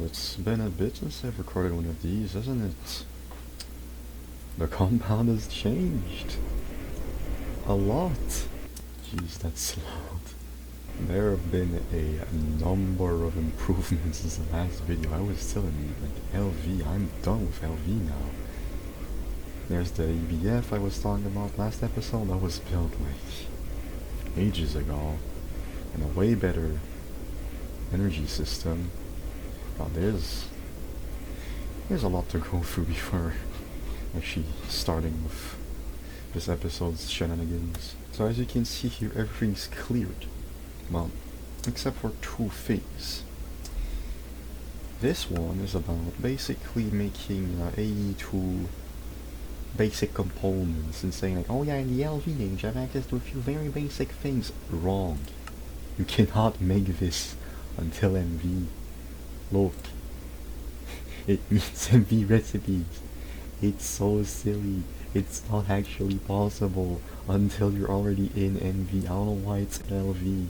it's been a bit since I've recorded one of these, hasn't it? The compound has changed. A lot. Jeez, that's loud. There have been a number of improvements since the last video. I was still in like LV. I'm done with LV now. There's the EBF I was talking about last episode. That was built like ages ago. And a way better energy system. Now there's a lot to go through before actually starting with this episode's shenanigans. So as you can see here, everything's cleared. Well, except for two things. This one is about basically making AE2 basic components and saying like, oh yeah, in the LV age I have access to a few very basic things. Wrong. You cannot make this until MV. Look. It needs MV recipes. It's so silly. It's not actually possible until you're already in MV. I don't know why it's LV.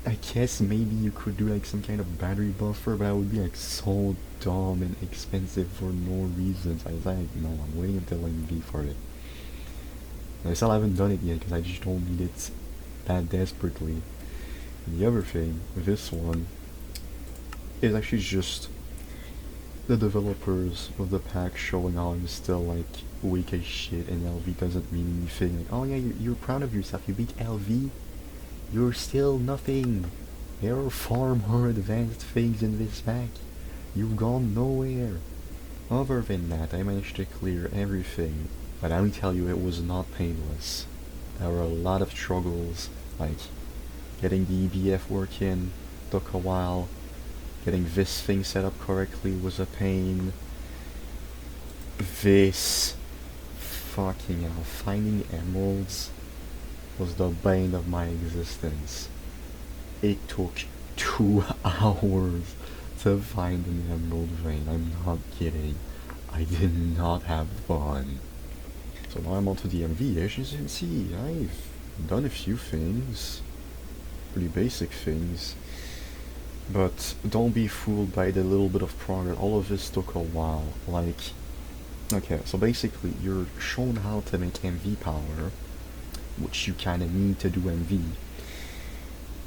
I guess maybe you could do like some kind of battery buffer, but that would be like so dumb and expensive for no reasons. I was like, no, I'm waiting until MV for it. And I still haven't done it yet because I just don't need it that desperately. And the other thing, this one, is actually just the developers of the pack showing how I'm still like weak as shit and LV doesn't mean anything. Like, oh yeah, you're proud of yourself, you beat LV? You're still nothing. There are far more advanced things in this pack. You've gone nowhere. Other than that, I managed to clear everything, but let me tell you, it was not painless. There were a lot of struggles, like getting the EBF working took a while, getting this thing set up correctly was a pain. This fucking hell, finding emeralds was the bane of my existence. It took 2 hours to find an emerald vein. I'm not kidding. I did not have fun. So now I'm onto the MV. As you can see, I've done a few things. Pretty basic things. But don't be fooled by the little bit of progress. All of this took a while. Like, okay, so basically you're shown how to make MV power, which you kinda need to do MV.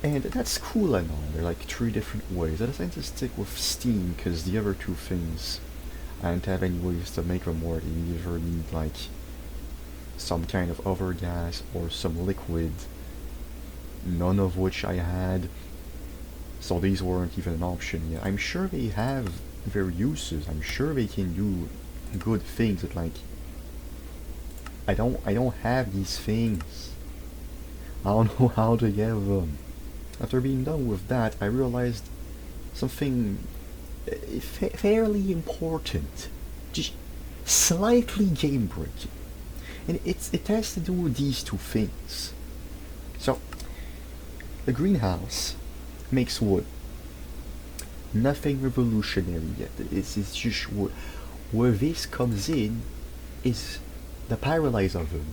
And that's cool and all. There are like 3 different ways. I decided to stick with steam because the other 2 things I didn't have any ways to make them work. You either need like some kind of other gas or some liquid, none of which I had. So these weren't even an option yet. I'm sure they have their uses. I'm sure they can do good things, but like I don't have these things. I don't know how to get them. After being done with that, I realized something fairly important, just slightly game breaking, and it has to do with these 2 things. So the greenhouse makes wood. Nothing revolutionary yet. It's just wood. Where this comes in is the pyrolyze oven.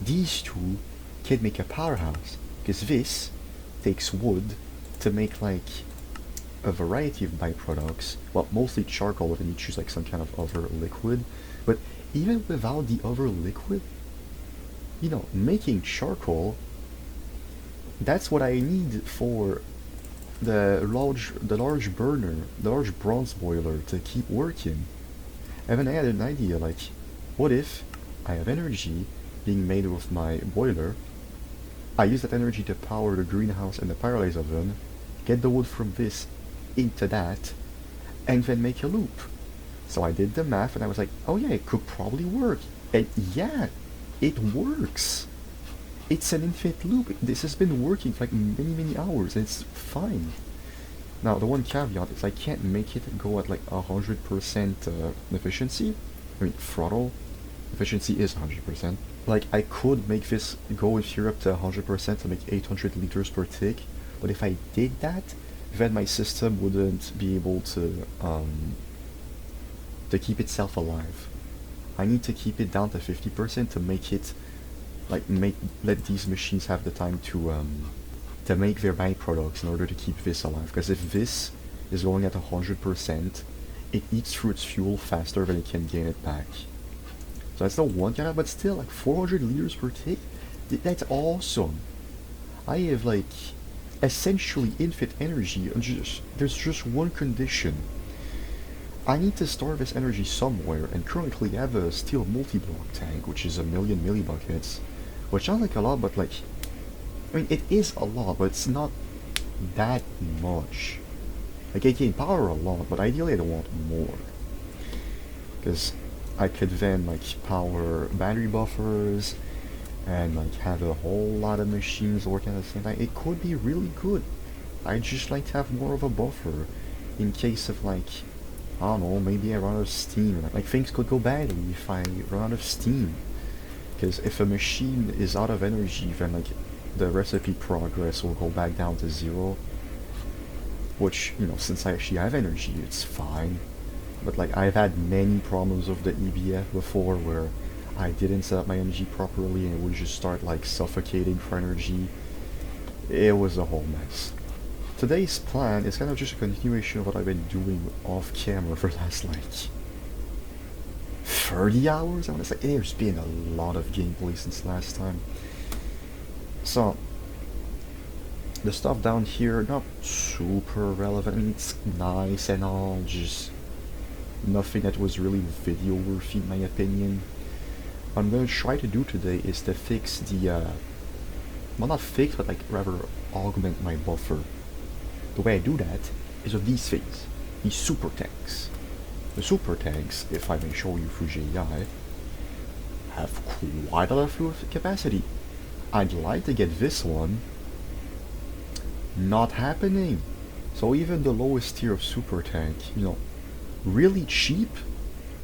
These 2 can make a powerhouse, because this takes wood to make like a variety of byproducts. Well, mostly charcoal, and you choose like some kind of other liquid. But even without the other liquid, you know, making charcoal, that's what I need for the large burner, the large bronze boiler to keep working. And then I had an idea, like, what if I have energy being made with my boiler, I use that energy to power the greenhouse and the pyrolyze oven, get the wood from this into that, and then make a loop. So I did the math and I was like, oh yeah, it could probably work. And yeah, it works. It's an infinite loop. This has been working for like many hours and it's fine. Now the one caveat is I can't make it go at like 100% efficiency. I mean throttle efficiency is 100%. Like I could make this go here up to 100% to make 800 liters per tick, but if I did that, then my system wouldn't be able to keep itself alive. I need to keep it down to 50% to make it like let these machines have the time to make their byproducts in order to keep this alive. Because if this is going at 100%, it eats through its fuel faster than it can gain it back. So that's the one kind of, but still, like 400 liters per tick? That's awesome. I have like essentially infinite energy, and there's just one condition. I need to store this energy somewhere, and currently I have a steel multi-block tank, which is 1,000,000 millibuckets, which sounds like a lot, but like, I mean, it is a lot, but it's not that much. Like, I can power a lot, but ideally I don't want more. Because I could then, like, power battery buffers, and, like, have a whole lot of machines working at the same time. It could be really good. I'd just like to have more of a buffer, in case of, like, I don't know, maybe I run out of steam. Like, things could go badly if I run out of steam. Because if a machine is out of energy, then, like, the recipe progress will go back down to 0. Which, you know, since I actually have energy, it's fine. But like, I've had many problems with the EBF before where I didn't set up my energy properly and it would just start like suffocating for energy. It was a whole mess. Today's plan is kind of just a continuation of what I've been doing off camera for the last like 30 hours, I want to say. There's been a lot of gameplay since last time. So, the stuff down here, not super relevant. I mean, it's nice and all, just nothing that was really video worthy in my opinion. What I'm gonna try to do today is to fix the, well, not fix, but like rather augment my buffer. The way I do that is with these things, these super tanks. The super tanks, if I may show you through GI, have quite a lot of fuel capacity. I'd like to get this one. Not happening. So even the lowest tier of super tank, you know, really cheap,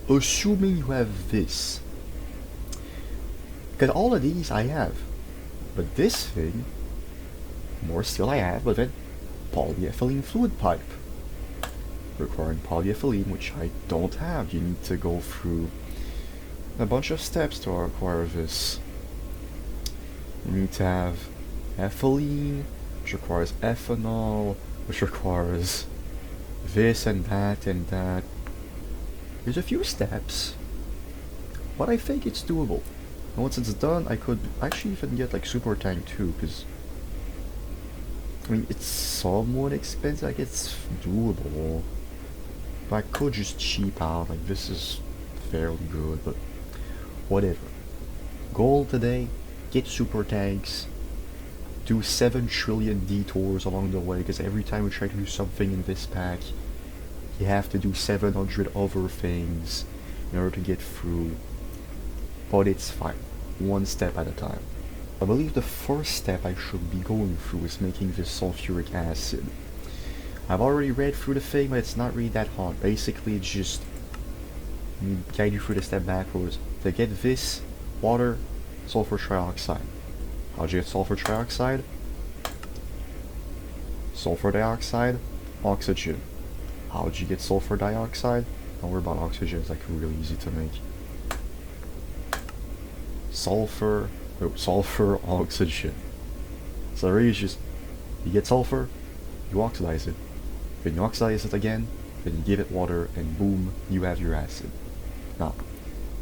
assuming you have this. Because all of these I have. But this thing, more still I have, but then polyethylene fluid pipe. Requiring polyethylene, which I don't have. You need to go through a bunch of steps to acquire this. You need to have ethylene, which requires ethanol, which requires this and that and that. There's a few steps, but I think it's doable. And once it's done, I could actually even get like super tank 2, because I mean, it's somewhat expensive, like it's doable. But I could just cheap out, like this is fairly good, but whatever. Goal today, get super tanks. Do 7 trillion detours along the way, because every time we try to do something in this pack, you have to do 700 other things in order to get through. But it's fine, one step at a time. I believe the first step I should be going through is making this sulfuric acid. I've already read through the thing, but it's not really that hard. Basically, it's just guide you through the step backwards. To get this, water, sulfur trioxide. How'd you get sulfur trioxide? Sulfur dioxide, oxygen. How'd you get sulfur dioxide? Don't worry about oxygen, it's like really easy to make. Sulfur, oxygen. So really it's just, you get sulfur, you oxidize it. Then you oxidize it again, then you give it water, and boom, you have your acid. Now,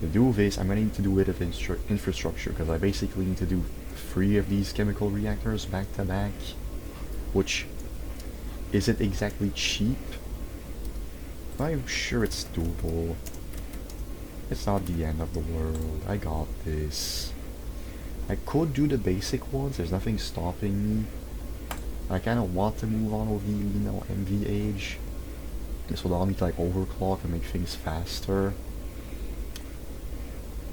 to do this, I'm going to need to do a bit of infrastructure, because I basically need to do 3 of these chemical reactors back to back, which isn't exactly cheap. I'm sure it's doable. It's not the end of the world. I got this. I could do the basic ones. There's nothing stopping me. I kind of want to move on with the, you know, MV age. This will allow me to like overclock and make things faster.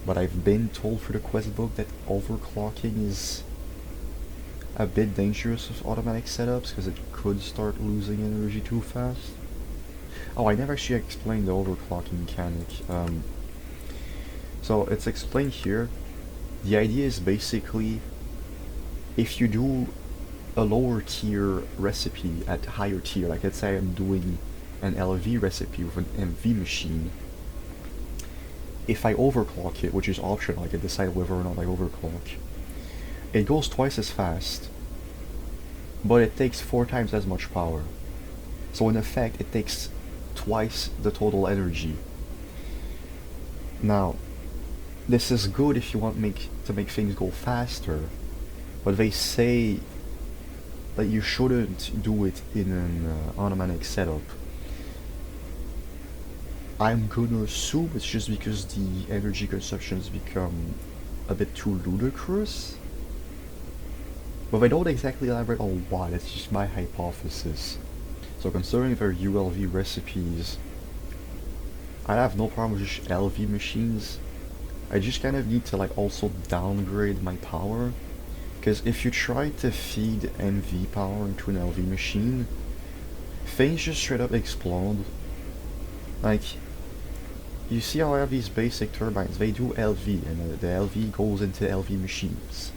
But I've been told through the quest book that overclocking is a bit dangerous with automatic setups, because it could start losing energy too fast. Oh, I never actually explained the overclocking mechanic. So it's explained here. The idea is basically, if you do a lower tier recipe at higher tier, like let's say I'm doing an LV recipe with an MV machine, if I overclock it, which is optional, I can decide whether or not I overclock, it goes twice as fast, but it takes 4 times as much power. So in effect, it takes twice the total energy. Now, this is good if you want to make things go faster, but they say that you shouldn't do it in an automatic setup. I'm gonna assume it's just because the energy consumption has become a bit too ludicrous, but they don't exactly elaborate on why. That's just my hypothesis. So considering their ULV recipes, I have no problem with just LV machines. I just kind of need to like also downgrade my power, because if you try to feed MV power into an LV machine, things just straight up explode. Like, you see how I have these basic turbines, they do LV, and the LV goes into LV machines.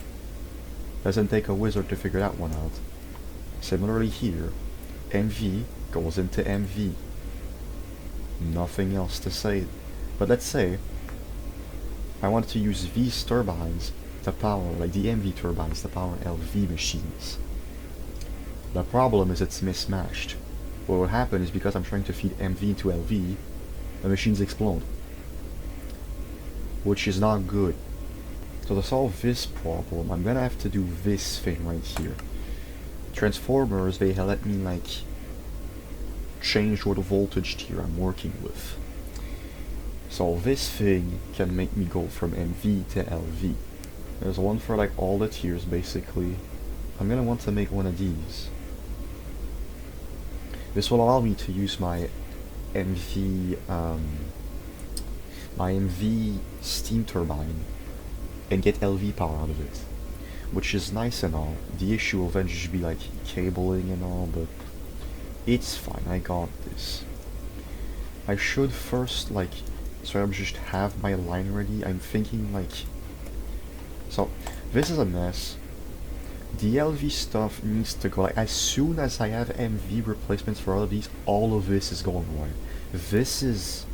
Doesn't take a wizard to figure that one out. Similarly here, MV goes into MV. Nothing else to say. But let's say I want to use these turbines to power, like the MV turbines, to power LV machines. The problem is it's mismatched. What will happen is because I'm trying to feed MV into LV, the machines explode, which is not good. So to solve this problem, I'm gonna have to do this thing right here. Transformers, they let me like change what voltage tier I'm working with. So this thing can make me go from MV to LV. There's one for like all the tiers basically. I'm gonna want to make one of these. This will allow me to use my MV steam turbine and get LV power out of it, which is nice and all. The issue will eventually just be like cabling and all, but it's fine, I got this. I should first like sort of just have my line ready. I'm thinking like, so this is a mess. The LV stuff needs to go, like as soon as I have MV replacements for all of these, all of this is going away. This is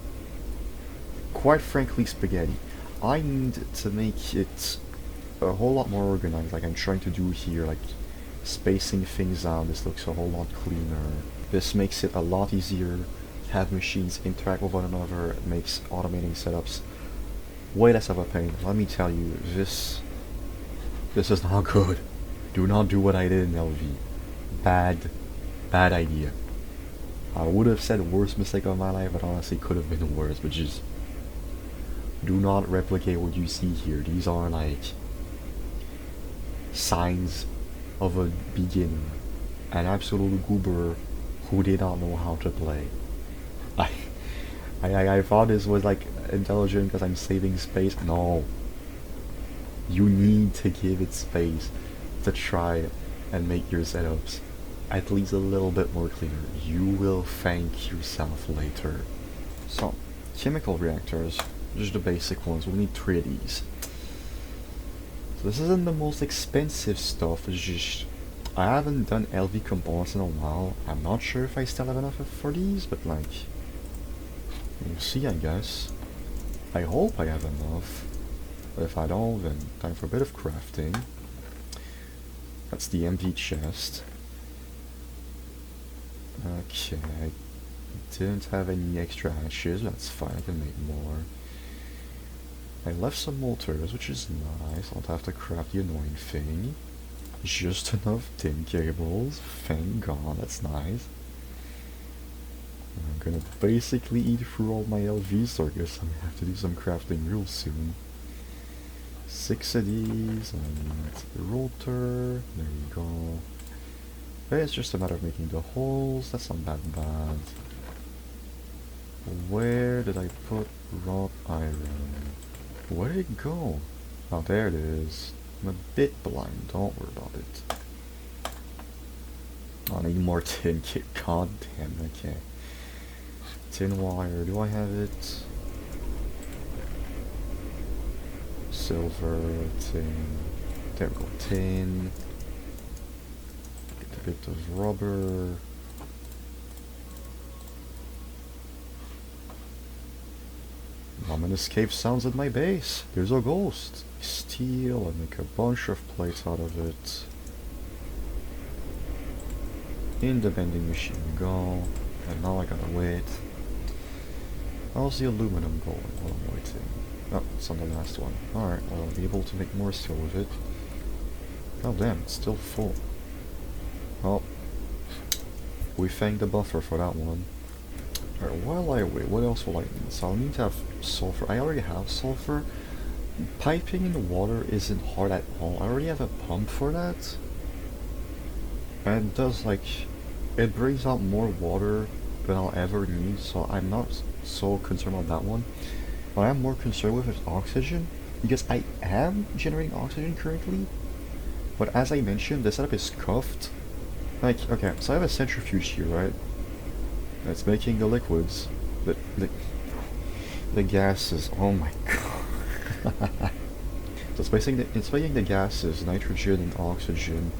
quite frankly spaghetti. I need to make it a whole lot more organized, like I'm trying to do here, like spacing things out. This looks a whole lot cleaner. This makes it a lot easier to have machines interact with one another. It makes automating setups way less of a pain. Let me tell you, this is not good. Do not do what I did in LV. Bad idea. I would have said worst mistake of my life, but honestly could have been worse, but just do not replicate what you see here. These are like signs of a beginner, an absolute goober who did not know how to play. I thought this was like intelligent because I'm saving space. No. You need to give it space to try and make your setups at least a little bit more cleaner. You will thank yourself later. So, chemical reactors, just the basic ones. We'll need 3 of these. So this isn't the most expensive stuff, it's just I haven't done LV components in a while. I'm not sure if I still have enough for these, but like, we'll see I guess. I hope I have enough, but if I don't, then time for a bit of crafting. That's the MV chest. Okay, I didn't have any extra ashes, that's fine, I can make more. I left some motors, which is nice. I'll have to craft the annoying thing. Just enough tin cables, thank god, that's nice. I'm gonna basically eat through all my LVs, so I guess I'm gonna have to do some crafting real soon. 6 of these, and the rotor, there you go. Okay, it's just a matter of making the holes, that's not that bad. Where did I put wrought iron? Where did it go? Oh, there it is. I'm a bit blind, don't worry about it. I need more tin kit, god damn, okay. Tin wire, do I have it? Silver, tin, there we go, tin. Get a bit of rubber. Ominous cave sounds at my base. There's a ghost. Steel and make a bunch of plates out of it. In the vending machine we go, and now I gotta wait. How's the aluminum going while I'm waiting? Oh, it's on the last one. Alright, well, I'll be able to make more steel with it. Oh damn, it's still full. Well, we thank the buffer for that one. Alright, while I wait, what else will I need? So I'll need to have sulfur. I already have sulfur. Piping in the water isn't hard at all. I already have a pump for that. And it does like, it brings out more water than I'll ever need, so I'm not so concerned about that one. What I'm more concerned with is oxygen, because I am generating oxygen currently, but as I mentioned, the setup is cuffed. Like, okay, so I have a centrifuge here, right? It's making the liquids, the gases, oh my god. So it's making the gases, nitrogen and oxygen.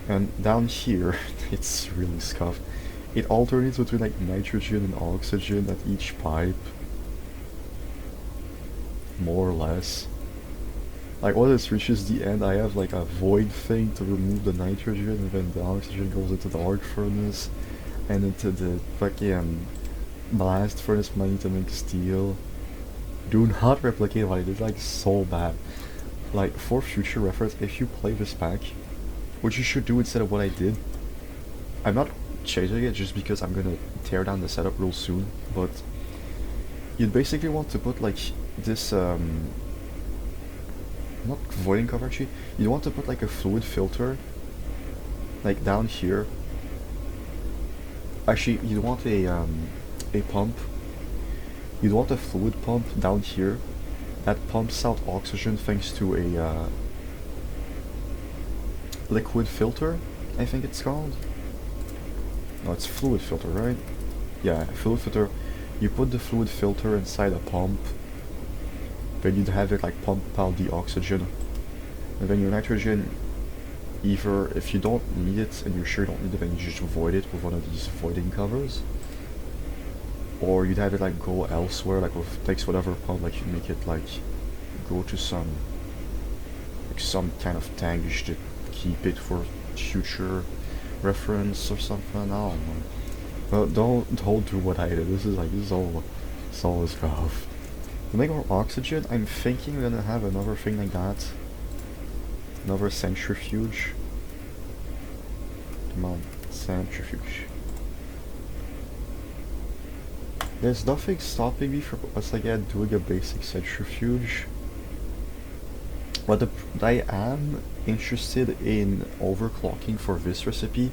And down here, it's really scuffed. It alternates between like nitrogen and oxygen at each pipe. More or less. Like when it reaches the end, I have like a void thing to remove the nitrogen, and then the oxygen goes into the arc furnace, and into the fucking blast furnace when I need to make steel. Do not replicate what I did, like so bad. Like for future reference, if you play this pack, which you should do instead of what I did. I'm not changing it just because I'm gonna tear down the setup real soon, but you'd basically want to put like this, not voiding cover actually, you want to put like a fluid filter, like down here. Actually, you want a pump. You'd want a fluid pump down here that pumps out oxygen thanks to a liquid filter, I think it's called. No, it's fluid filter, right? Yeah, fluid filter. You put the fluid filter inside a pump, then you'd have it like pump out the oxygen, and then your nitrogen, either if you don't need it and you're sure you don't need it, then you just void it with one of these voiding covers, or you'd have it like go elsewhere, like with takes whatever pump, like you make it like go to some kind of tank. You should keep it for future reference or something. I don't know. Well, don't do what I did. This is all stuff. To make more oxygen, I'm thinking we're gonna have another thing like that. Another centrifuge. Come on, centrifuge. There's nothing stopping me from once again doing a basic centrifuge. But I am interested in overclocking for this recipe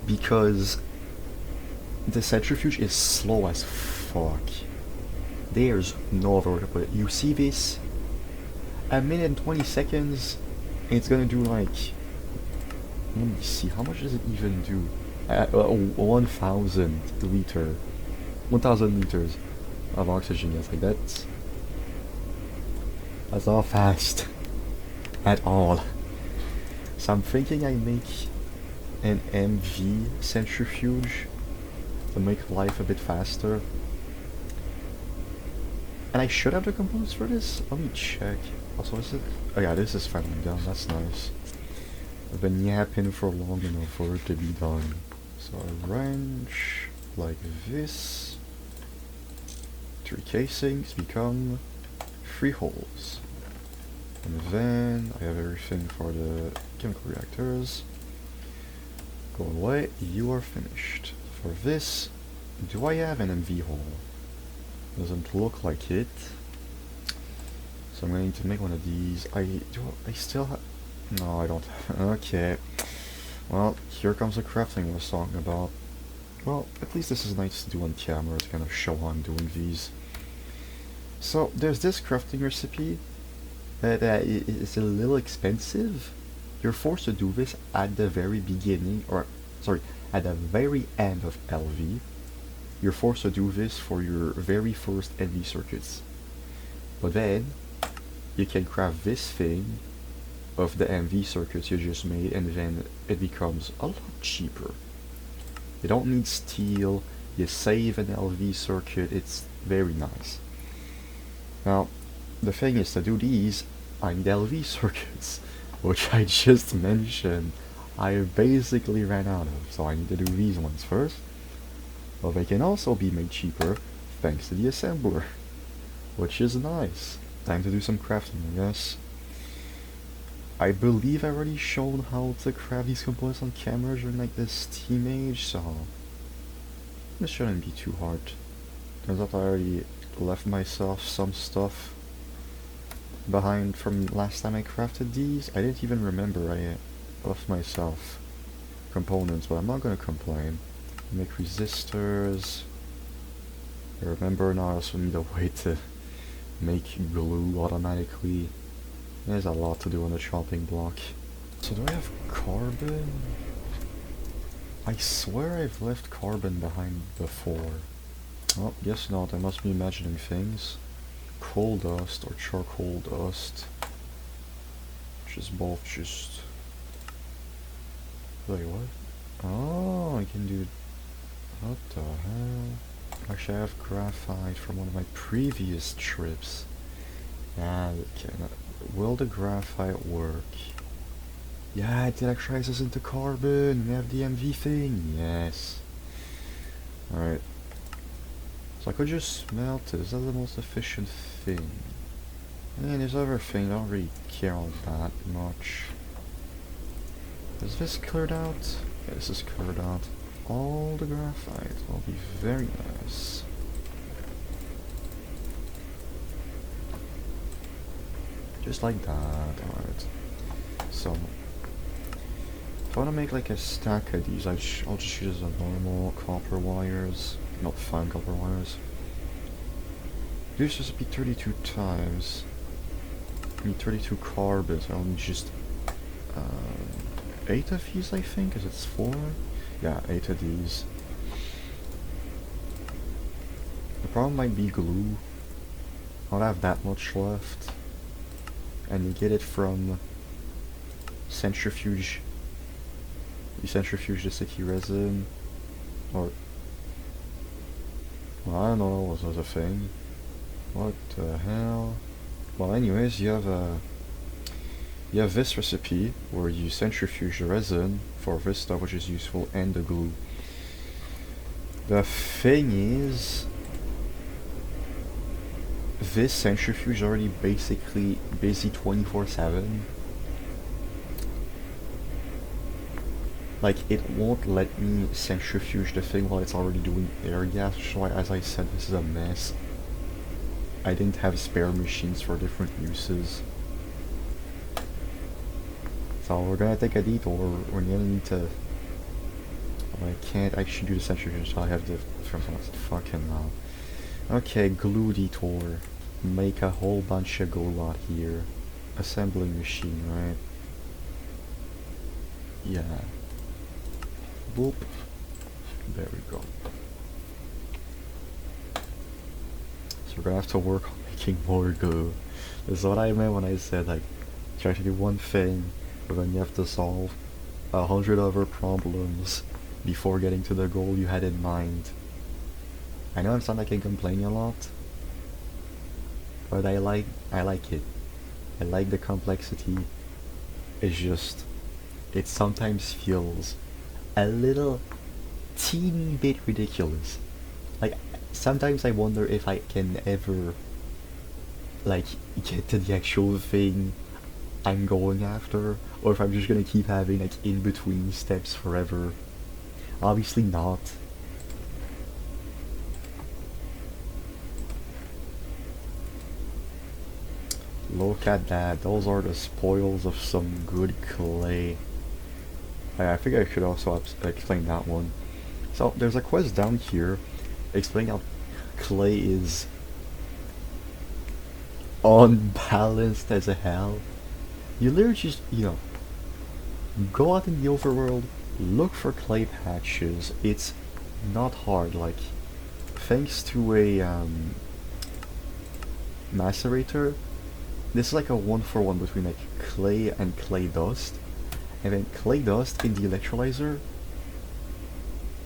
because the centrifuge is slow as fuck. There's no other way to put it. You see this? A minute and 20 seconds, and it's gonna do like, let me see, how much does it even do? 1,000 liters of oxygen. Yes, like that's not fast at all. So I'm thinking I make an MV centrifuge to make life a bit faster. And I should have the components for this. Let me check. Also, is it? Oh yeah, this is finally done. That's nice. I've been yapping for long enough for it to be done. So a wrench like this. 3 casings become 3 holes. And then I have everything for the chemical reactors. Go away, you are finished. For this, do I have an MV hole? Doesn't look like it. So I'm going to make one of these. I still have... No, I don't. Okay. Well, here comes the crafting I was talking about. Well, at least this is nice to do on camera to kind of show how I'm doing these. So, there's this crafting recipe that is a little expensive. You're forced to do this at the very beginning, or sorry, at the very end of LV. You're forced to do this for your very first LV circuits. But then, you can craft this thing of the MV circuits you just made, and then it becomes a lot cheaper. You don't need steel, you save an LV circuit, it's very nice. Now, the thing is, to do these, I need LV circuits, which I just mentioned I basically ran out of, so I need to do these ones first. But they can also be made cheaper thanks to the assembler, which is nice. Time to do some crafting, I guess. I believe I've already shown how to craft these components on camera during like this team age, so this shouldn't be too hard. Turns out I already left myself some stuff behind from last time I crafted these. I didn't even remember I left myself components, but I'm not gonna complain. Make resistors. I remember now I also need a way to make glue automatically. There's a lot to do on the chopping block. So do I have carbon? I swear I've left carbon behind before. Oh, guess not. I must be imagining things. Coal dust or charcoal dust. Which is both just... Wait, what? Oh, I can do... What the hell? Actually, I have graphite from one of my previous trips. Yeah, okay. Will the graphite work? Yeah, it electrizes into carbon. We have the MV thing. Yes. Alright. So I could just smelt it. Is that the most efficient thing? And there's other things I don't really care all that much. Is this cleared out? Yeah, this is cleared out. All the graphite will be very nice. Just like that, alright. So, if I want to make like a stack of these, I'll just use the normal copper wires, not fine copper wires. This just be 32 times. I need 32 carbon, so I'll need just 8 of these, I think, because it's 4. Yeah, 8 of these. The problem might be glue. I don't have that much left. And you get it from centrifuge. You centrifuge the sticky resin, or well, I don't know what was a thing. What the hell? Well, anyways, you have this recipe where you centrifuge the resin for this stuff, which is useful, and the glue. The thing is, this centrifuge is already basically busy 24/7. Like, it won't let me centrifuge the thing while it's already doing air gas, which is why, as I said, this is a mess. I didn't have spare machines for different uses. So we're gonna take a detour. We're gonna need to... I can't actually do the centrifuge, so I have to... Fucking hell. Okay, glue detour. Make a whole bunch of glue out here. Assembling machine, right? Yeah. Boop. There we go. So we're gonna have to work on making more glue. This is what I meant when I said, like, try to do one thing, but then you have to solve 100 other problems before getting to the goal you had in mind. I know I sound like I complain a lot, but I like it. I like the complexity. It's just, it sometimes feels a little teeny bit ridiculous. Like, sometimes I wonder if I can ever, like, get to the actual thing I'm going after, or if I'm just gonna keep having, like, in-between steps forever. Obviously not. Look at that, those are the spoils of some good clay. I think I should also explain that one. So, there's a quest down here explaining how clay is unbalanced as hell. You literally just, go out in the overworld, look for clay patches. It's not hard, like, thanks to a macerator, this is like a 1-for-1 between like clay and clay dust, and then clay dust in the electrolyzer,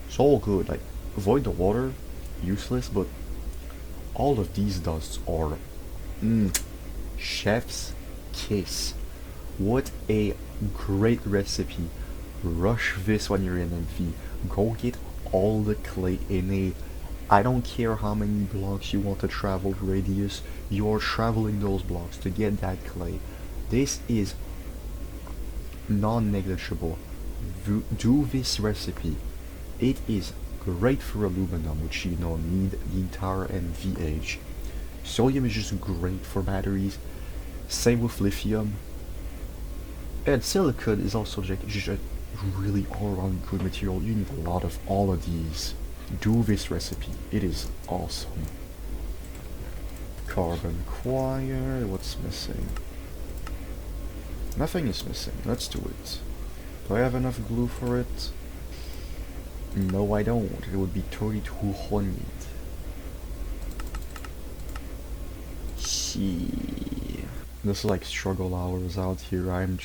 it's all good. Like, avoid the water, useless, but all of these dusts are chef's kiss. What a great recipe rush this when you're in MV. Go get all the clay in a, I don't care how many blocks you want to travel radius, you're traveling those blocks to get that clay. This is non-negligible. Do this recipe. It is great for aluminum, which you know need the entire MVH. Sodium is just great for batteries. Same with lithium. And silicon is also just a really all-around good material. You need a lot of all of these. Do this recipe. It is awesome. Carbon wire. What's missing? Nothing is missing. Let's do it. Do I have enough glue for it? No, I don't. It would be 3200. See. This is like struggle hours out here. I'm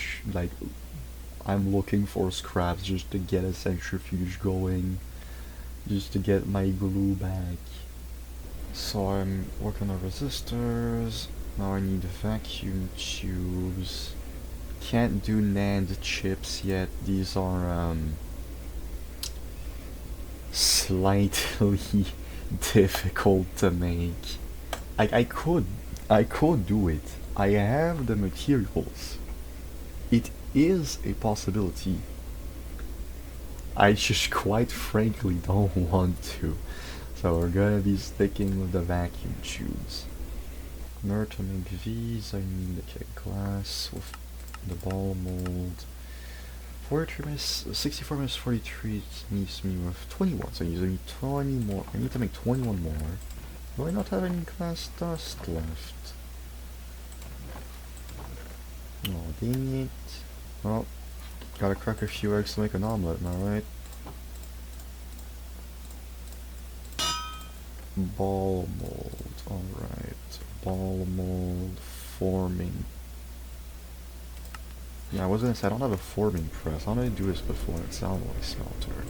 looking for scraps just to get a centrifuge going. Just to get my glue back. So I'm working on resistors. Now I need vacuum tubes. Can't do NAND chips yet. These are slightly difficult to make. I could do it. I have the materials. It is a possibility. I just quite frankly don't want to. So we're gonna be sticking with the vacuum tubes. In order to make these, I need a glass with the ball mold. 64 minus 43 leaves me with 21, so I need 20 more. I need to make 21 more. Do I not have any glass dust left? Oh, dang it. Well, gotta crack a few eggs to make an omelet, am I right? Ball mold, alright. Ball mold forming. Yeah, I was gonna say, I don't have a forming press. How did I do this before? It's alloy smelter.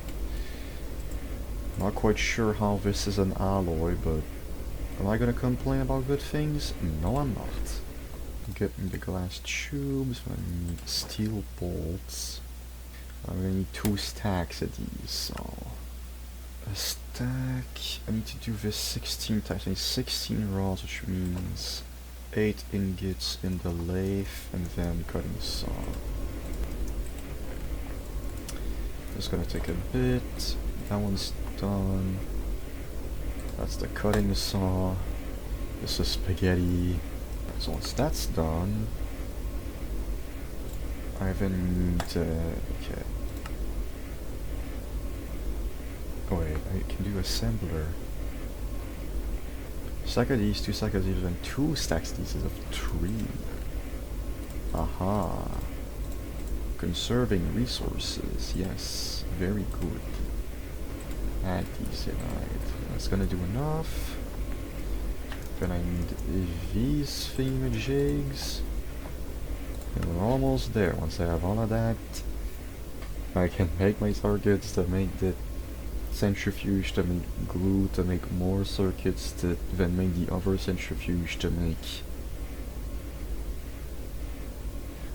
Not quite sure how this is an alloy, but am I gonna complain about good things? No, I'm not. Get me the glass tubes. I need steel bolts. I'm gonna need 2 stacks of these, so a stack. I need to do this 16 times. I need 16 rods, which means 8 ingots in the lathe, and then cutting saw. It's gonna take a bit. That one's done. That's the cutting saw. This is spaghetti. So once that's done, I then need to, okay. Oh wait, I can do assembler. Stack of these, 2 stacks of these, and 2 stacks of these is of 3. Aha. Conserving resources, yes, very good. Add these in, alright. That's gonna do enough. Then I need these thingamajigs. And we're almost there. Once I have all of that, I can make my circuits to make the centrifuge, to make glue, to make more circuits, to then make the other centrifuge to make...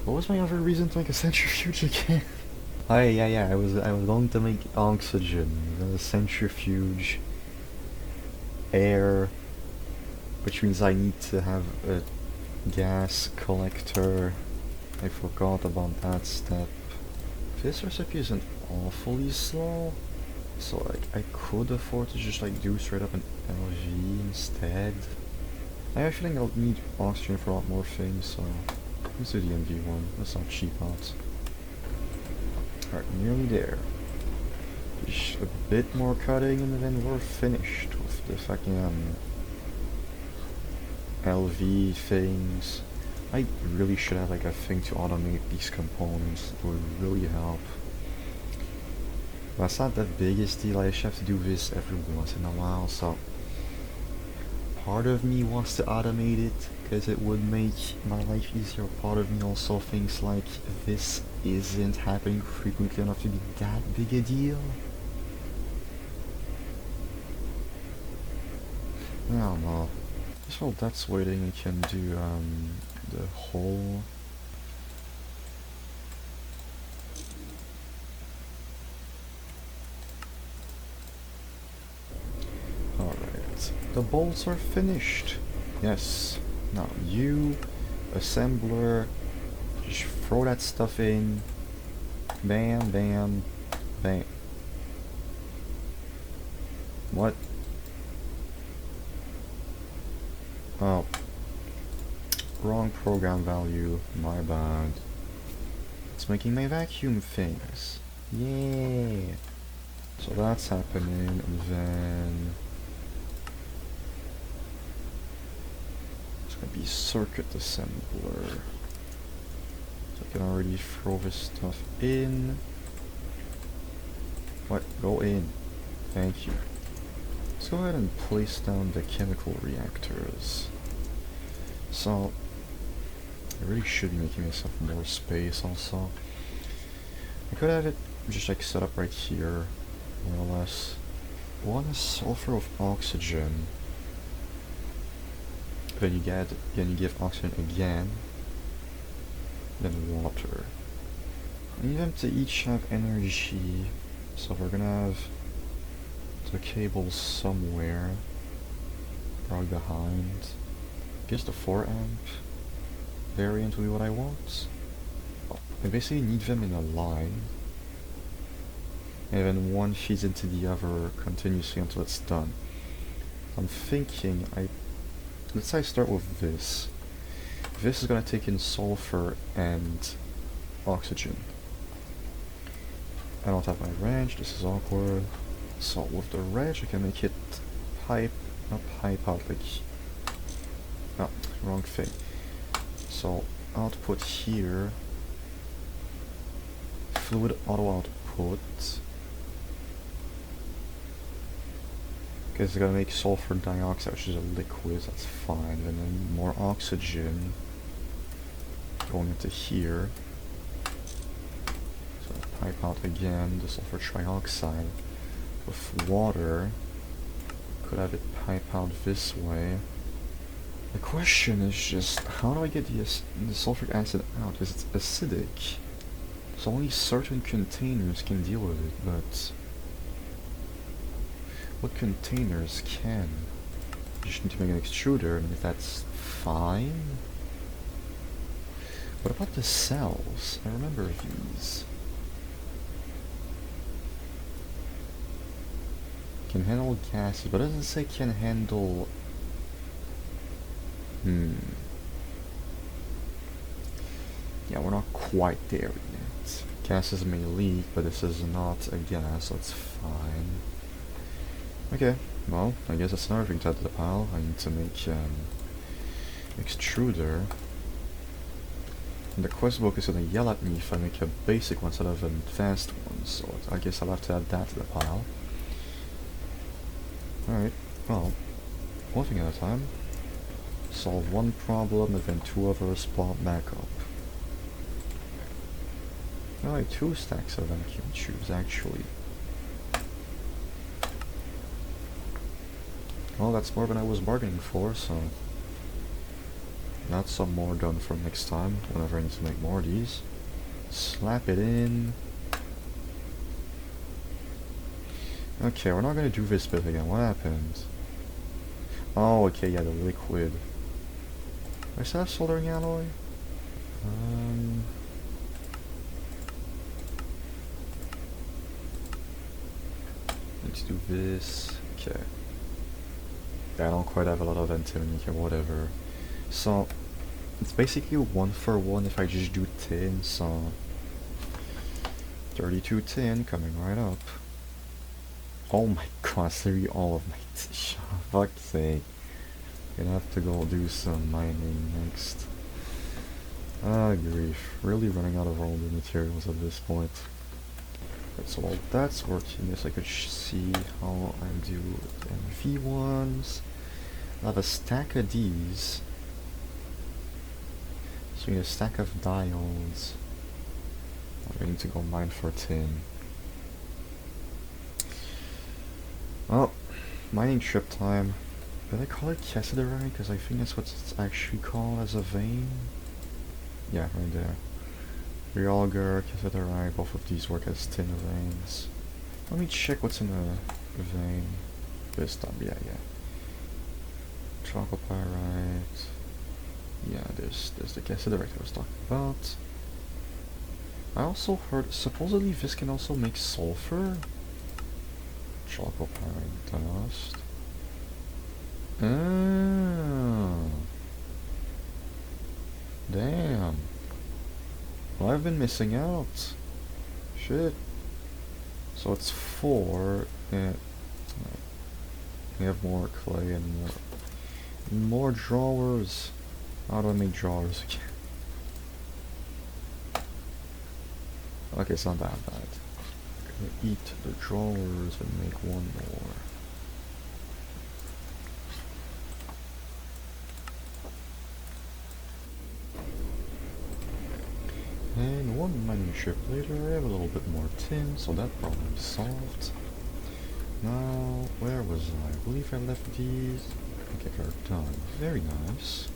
What was my other reason to make a centrifuge again? Oh yeah, I was going to make oxygen, a centrifuge, air, which means I need to have a gas collector. I forgot about that step. This recipe isn't awfully slow, so like I could afford to just like do straight up an LG instead. I actually think I'll need oxygen for a lot more things, so let's do the MV one. That's not cheap out. Alright, nearly there. Just a bit more cutting and then we're finished with the fucking LV things. I really should have like a thing to automate these components. It would really help. But it's not the biggest deal. I just have to do this every once in a while, so part of me wants to automate it because it would make my life easier. Part of me also thinks like this isn't happening frequently enough to be that big a deal. I don't know. Just while that's waiting, I can do the whole. The bolts are finished. Yes. Now you, assembler, just throw that stuff in. Bam, bam, bam. What? Oh. Wrong program value. My bad. It's making my vacuum famous. Yeah. So that's happening, and then it's gonna be circuit assembler. So I can already throw this stuff in. What? Go in. Thank you. Let's go ahead and place down the chemical reactors. So I really should be making myself more space also. I could have it just like set up right here, more or less. One is sulfur with oxygen. Then you give oxygen again. Then water. I need them to each have energy. So we're gonna have the cables somewhere. Probably behind. I guess the 4 amp variant will be what I want. I basically need them in a line, and then one feeds into the other continuously until it's done. I'm thinking let's say I start with this. This is gonna take in sulfur and oxygen. I don't have my wrench, this is awkward. So with the wrench I can make it not pipe out, like, oh, wrong thing. So output here, fluid auto output, because it's gonna make sulfur dioxide, which is a liquid, that's fine, and then more oxygen going into here. So pipe out again the sulfur trioxide with water. Could have it pipe out this way. The question is just, how do I get the sulfuric acid out? Because it's acidic. So only certain containers can deal with it, but what containers can? You just need to make an extruder, and if that's fine. What about the cells? I remember these. Can handle gases, but it doesn't say can handle. Yeah, we're not quite there yet. Gases may leak, but this is not a gas, so it's fine. Okay, well, I guess that's another thing to add to the pile. I need to make extruder. And the quest book is gonna yell at me if I make a basic one instead of an advanced one, so I guess I'll have to add that to the pile. Alright, well, one thing at a time. Solve one problem and then 2 others plot back up. Alright, 2 stacks of vacuum tubes actually. Well, that's more than I was bargaining for, so that's some more done for next time, whenever I need to make more of these. Slap it in. Okay, we're not gonna do this bit again. What happened? Oh, okay, yeah, the liquid. Do I still have soldering alloy? Let's do this. Okay. Yeah, I don't quite have a lot of antimony here, whatever. So, it's basically 1 for 1 if I just do tin, so 32 tin coming right up. Oh my god, literally all of my tin. Fuck's sake. Gonna have to go do some mining next. Ah, grief. Really running out of all the materials at this point. Right, so while that's working, yes, I could see how I do MV ones. I have a stack of these. So we need a stack of diodes. I need to go mine for tin. Well, mining trip time. Did I call it cassiterite? Because I think that's what it's actually called as a vein. Yeah, right there. Realgar, cassiterite, both of these work as tin veins. Let me check what's in a vein. This time, yeah. chalcopyrite. Yeah, there's the cassiterite I was talking about. I also heard supposedly this can also make sulfur. Chalcopyrite dust. Oh. Damn. Well, I've been missing out. Shit. So it's 4. And we have more clay and more drawers. How do I make drawers again? Okay, it's not that bad. I'm gonna eat the drawers and make one more. And one mining trip later, I have a little bit more tin, so that problem is solved. Now, where was I? I believe I left these. Okay, they're done. Very nice.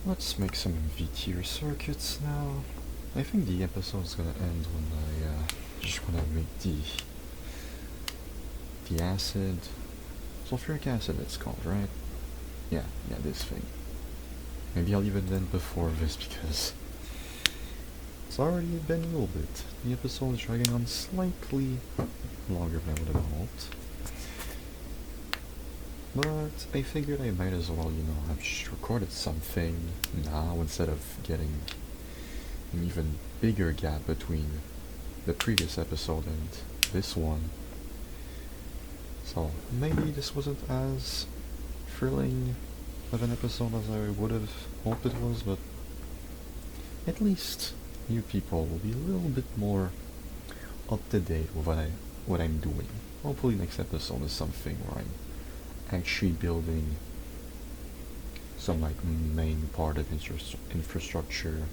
Let's make some MV tier circuits now. I think the episode's gonna end when I make the acid, sulfuric acid it's called, right? Yeah, this thing. Maybe I'll leave it then before this because it's already been a little bit. The episode is dragging on slightly longer than I would have hoped. But I figured I might as well, have just recorded something now instead of getting an even bigger gap between the previous episode and this one. So maybe this wasn't as thrilling of an episode as I would have hoped it was, but at least you people will be a little bit more up to date with what I'm doing. Hopefully next episode is something where I'm actually building some main part of infrastructure.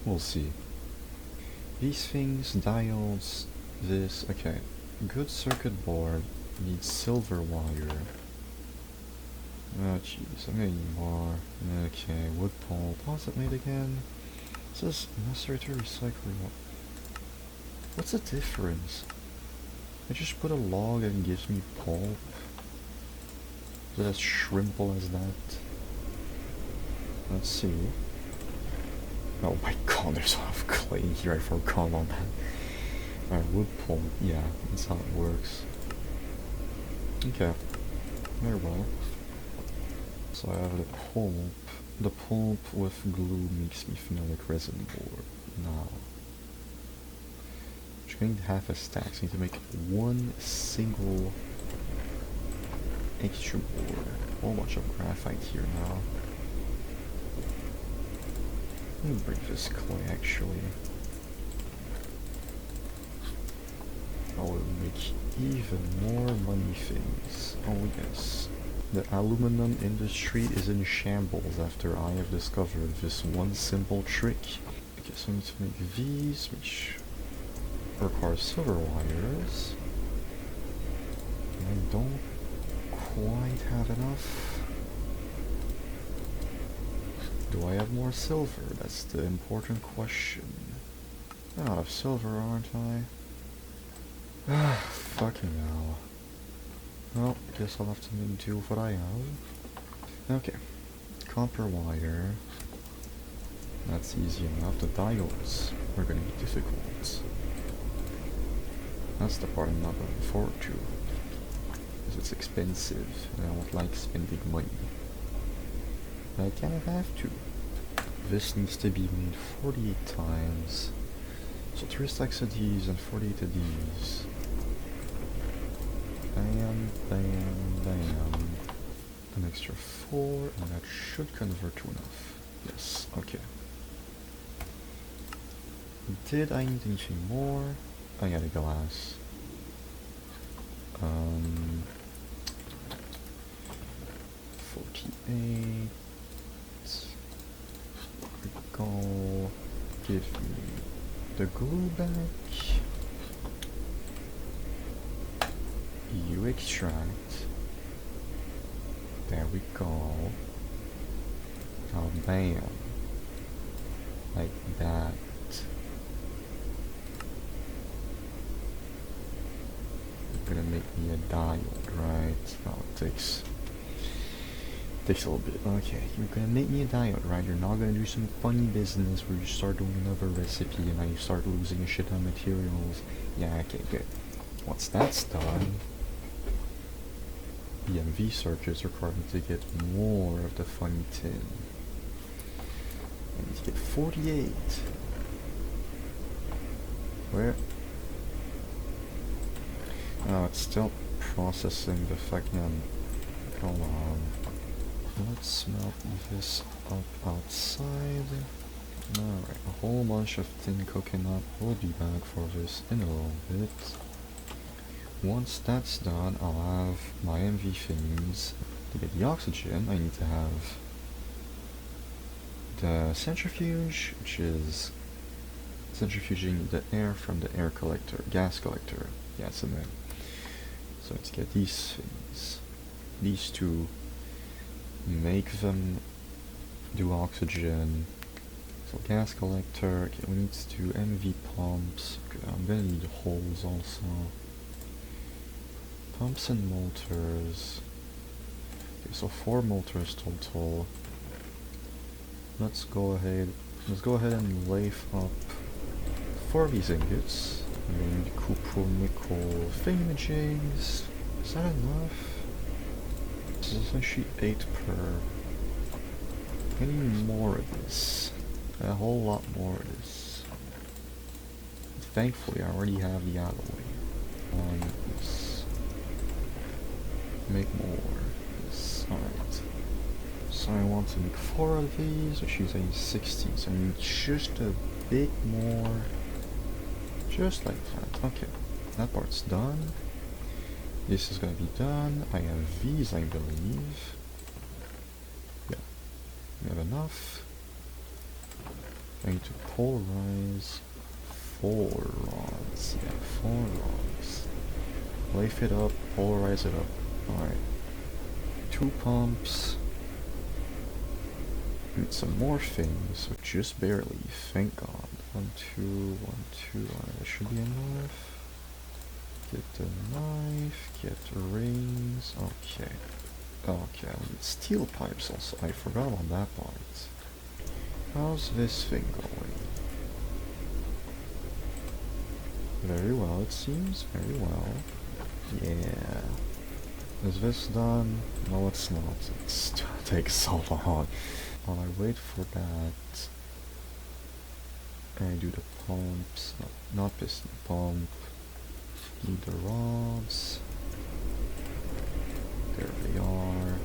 We'll see. These things, diodes, this, okay. Good circuit board needs silver wire. Oh jeez, I'm gonna need more. Okay, wood pulp. How's it made again? It says necessary to recycle. What's the difference? I just put a log and it gives me pulp. Is it as shrimple as that? Let's see. Oh my god, there's a lot of clay here, I forgot all that. Alright, wood pulp, yeah, that's how it works. Okay, very well. So I have the pulp. The pulp with glue makes me feel like resin board. Now, I'm going to have a stack, so I need to make one single extra board. A whole bunch of graphite here now. Let me bring this clay actually. I will make even more money things. Oh yes. The aluminum industry is in shambles after I have discovered this one simple trick. Okay, so I need to make these, which require silver wires. And I don't quite have enough. Do I have more silver? That's the important question. I'm out of silver, aren't I? Ah, fucking hell. Well, guess I'll have to do what I have. Okay. Copper wire. That's easy enough. The diodes are gonna be difficult. That's the part I'm not looking forward to. Because it's expensive, and I don't like spending money. But I kind of have to. This needs to be made 48 times. So 3 stacks of these and 48 of these. Bam, bam, bam. An extra 4, and that should convert to enough. Yes, okay. Did I need anything more? I got a glass. 48. Go. Give me the glue back. You extract. There we go. Oh, bam. Like that. You're gonna make me a diode, right? Oh, it takes Takes a little bit. Okay, you're gonna make me a diode, right? You're not gonna do some funny business where you start doing another recipe and now you start losing a shit ton of materials. Yeah, okay, good. Once that's done, the MV circuits require me to get more of the funny tin. I need to get 48. Where? Oh, it's still processing the fact that hold on. Let's melt this up outside. Alright, a whole bunch of tin cooking up. We'll be back for this in a little bit. Once that's done, I'll have my MV things. To get the oxygen, I need to have the centrifuge, which is centrifuging the air from the air collector, gas collector. Yeah, it's a name. So let's get these things. These two, make them do oxygen. So gas collector, okay, we need to do MV pumps. Okay, I'm gonna need holes also. Pumps and motors. Okay, so 4 motors total. Let's go ahead and lathe up 4 of these ingots. And cupro-nickel thingamajigs. Is that enough? This is essentially 8 per. I need more of this. A whole lot more of this. Thankfully, I already have the alloy. This. Make more of this. Alright. So I want to make 4 of these, which is a 16. So I need just a bit more. Just like that. Okay. That part's done. This is gonna be done. I have these, I believe. Yeah. We have enough. I need to polarize 4 rods. Yeah, 4 rods. Lathe it up, polarize it up. Alright. 2 pumps. Need some more things, so just barely. Thank God. 1, 2, 1, 2. Alright, that should be enough. Get the knife, get the rings. Okay. Okay, I need steel pipes also. I forgot about that part. How's this thing going? Very well, it seems. Very well. Yeah. Is this done? No, it's not. It takes so long. While I wait for that, I do the pumps. Not piston pump. Need the rods. There they are.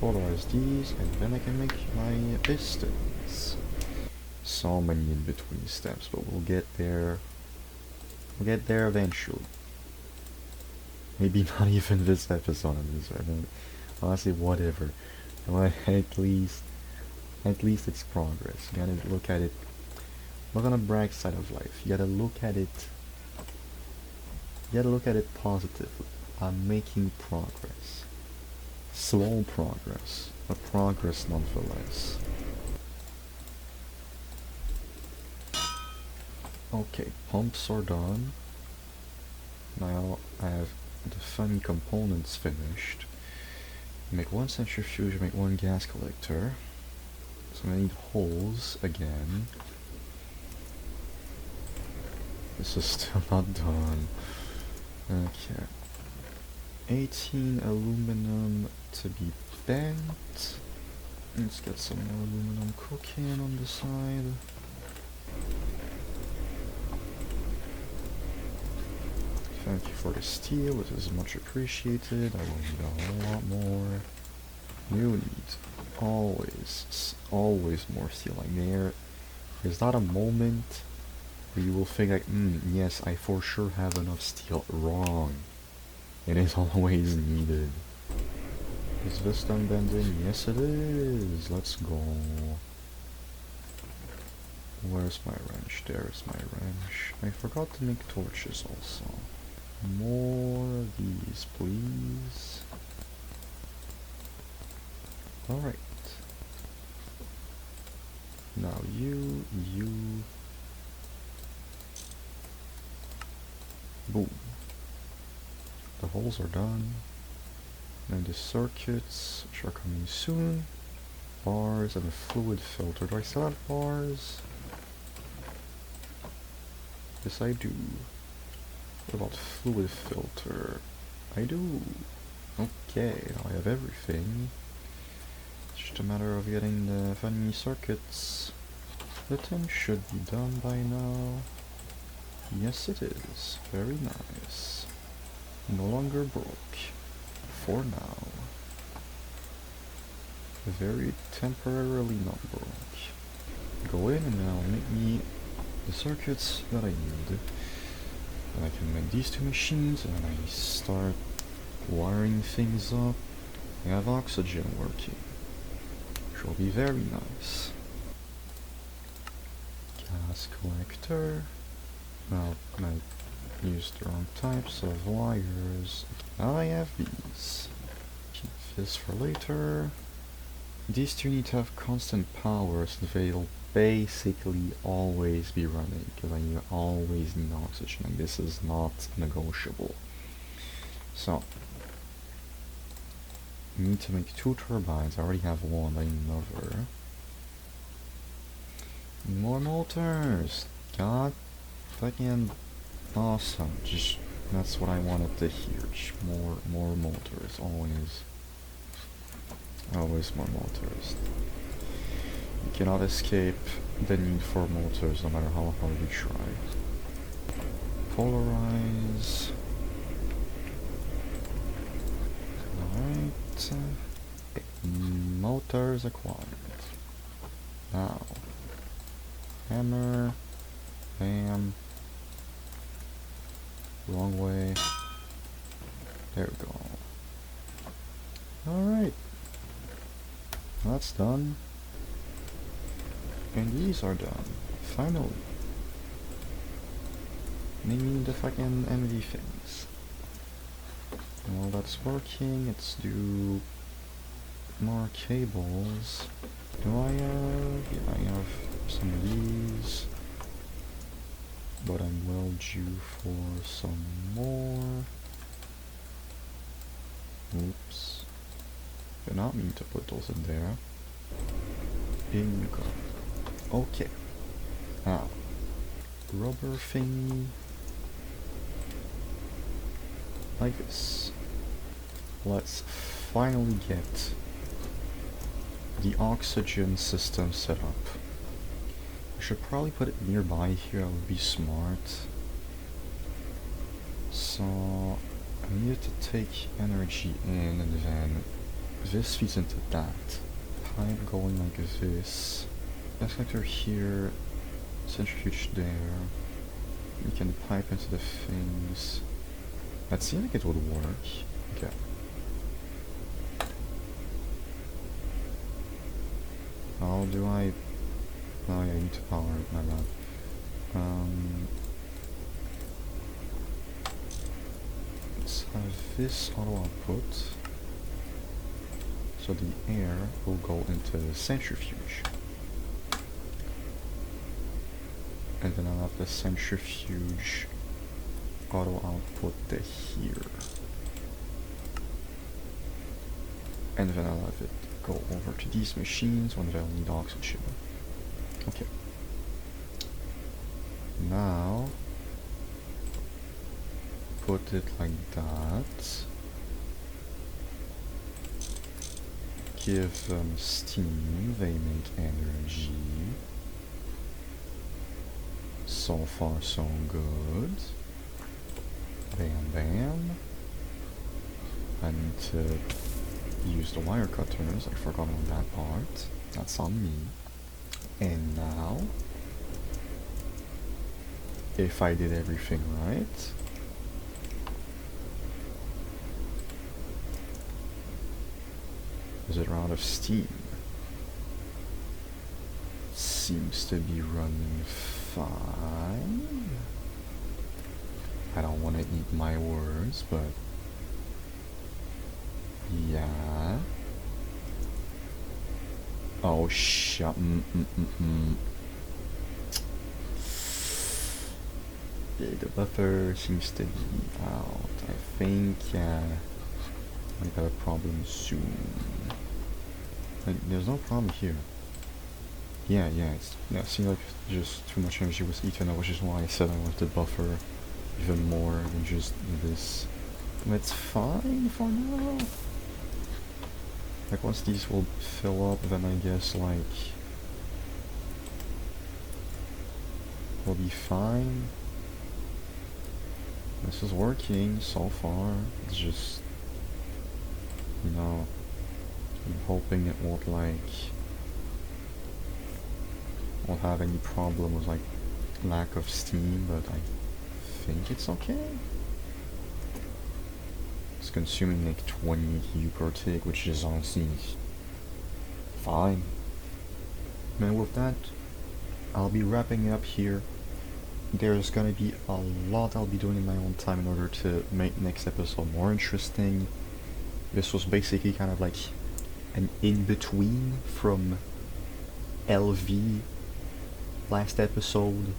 Polarize these, and then I can make my pistons. So many in between steps, but we'll get there. We'll get there eventually. Maybe not even this episode of this. I mean, honestly, whatever. At least it's progress. You gotta look at it. Look on the bright side of life. You gotta look at it. You gotta look at it positively. I'm making progress. Slow progress, but progress nonetheless. Okay, pumps are done. Now I have the funny components finished. Make 1 centrifuge, make 1 gas collector. So I need holes again. This is still not done. Okay. 18 aluminum to be bent. Let's get some more aluminum cooking on the side. Thank you for the steel, it is much appreciated. I will need a whole lot more. You need always more steel. Like there's not a moment where you will think like, yes, I for sure have enough steel. Wrong. It is always needed. Is this done bending? Yes it is. Let's go. Where's my wrench? There's my wrench. I forgot to make torches also. More of these, please. Alright. Now you. Boom. The holes are done. And the circuits, which are coming soon. Bars and a fluid filter. Do I still have bars? Yes, I do. What about fluid filter? I do. Okay, now I have everything. It's just a matter of getting the funny circuits. The thing should be done by now. Yes, it is. Very nice. No longer broke. For now. Very temporarily not broke. Go in and now make me the circuits that I need. And I can make these two machines and I start wiring things up. I have oxygen working. Which will be very nice. Gas collector. Now I used the wrong types of wires. Now I have these. Keep this for later. These two need to have constant power so they'll basically always be running, because I always need oxygen and this is not negotiable. So, I need to make 2 turbines. I already have one, I need another. More motors! God fucking awesome. Just, that's what I wanted to hear. Just more motors, always. Always more motors. You cannot escape the need for motors no matter how hard you try. Polarize. Alright. Motors acquired. Now. Hammer. Bam. Wrong way. There we go. Alright. That's done. And these are done. Finally. Naming the fucking MV things. While that's working, let's do more cables. Do I have... yeah, I have some of these. But I'm well due for some more. Oops. Did not mean to put those in there. In you go. Okay. Now, rubber thingy. Like this. Let's finally get the oxygen system set up. I should probably put it nearby here, that would be smart. So, I need to take energy in and then this feeds into that. Pipe going like this. Gas collector here. Centrifuge there. We can pipe into the things. That seemed like it would work. Okay. How do I... oh yeah, I need to power it, my bad. Let's have this auto output. So the air will go into the centrifuge. And then I'll have the centrifuge auto output to here. And then I'll have it go over to these machines when they'll need oxygen. Okay. Now, put it like that. Give them steam, they make energy. So far so good. Bam bam. I need to use the wire cutters, I forgot on that part. That's on me. And now, if I did everything right, is it out of steam? Seems to be running fine. I don't want to eat my words, but yeah. Oh shit. Yeah, the buffer seems to be out. I think might have a problem soon. Like, there's no problem here. Yeah, it seemed like just too much energy was eaten, which is why I said I wanted to buffer even more than just this. And it's fine for now. Like, once these will fill up, then I guess, like, we'll be fine. This is working so far. It's just, you know, I'm hoping it won't, like, won't have any problem with, like, lack of steam, but I think it's okay. It's consuming like 20 U per tick, which is honestly fine. And with that, I'll be wrapping up here. There's gonna be a lot I'll be doing in my own time in order to make next episode more interesting. This was basically kind of like an in-between from LV last episode,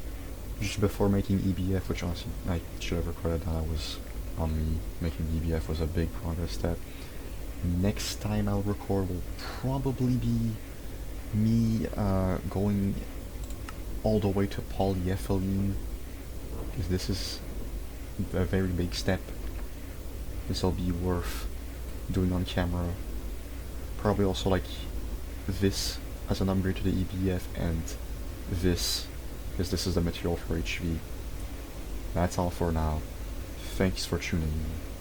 just before making EBF, which honestly I should have recorded that. I was on me. Making EBF was a big progress step. Next time I'll record will probably be me going all the way to polyethylene, because this is a very big step. This will be worth doing on camera. Probably also like this as an upgrade to the EBF, and this, because this is the material for HV. That's all for now. Thanks for tuning in.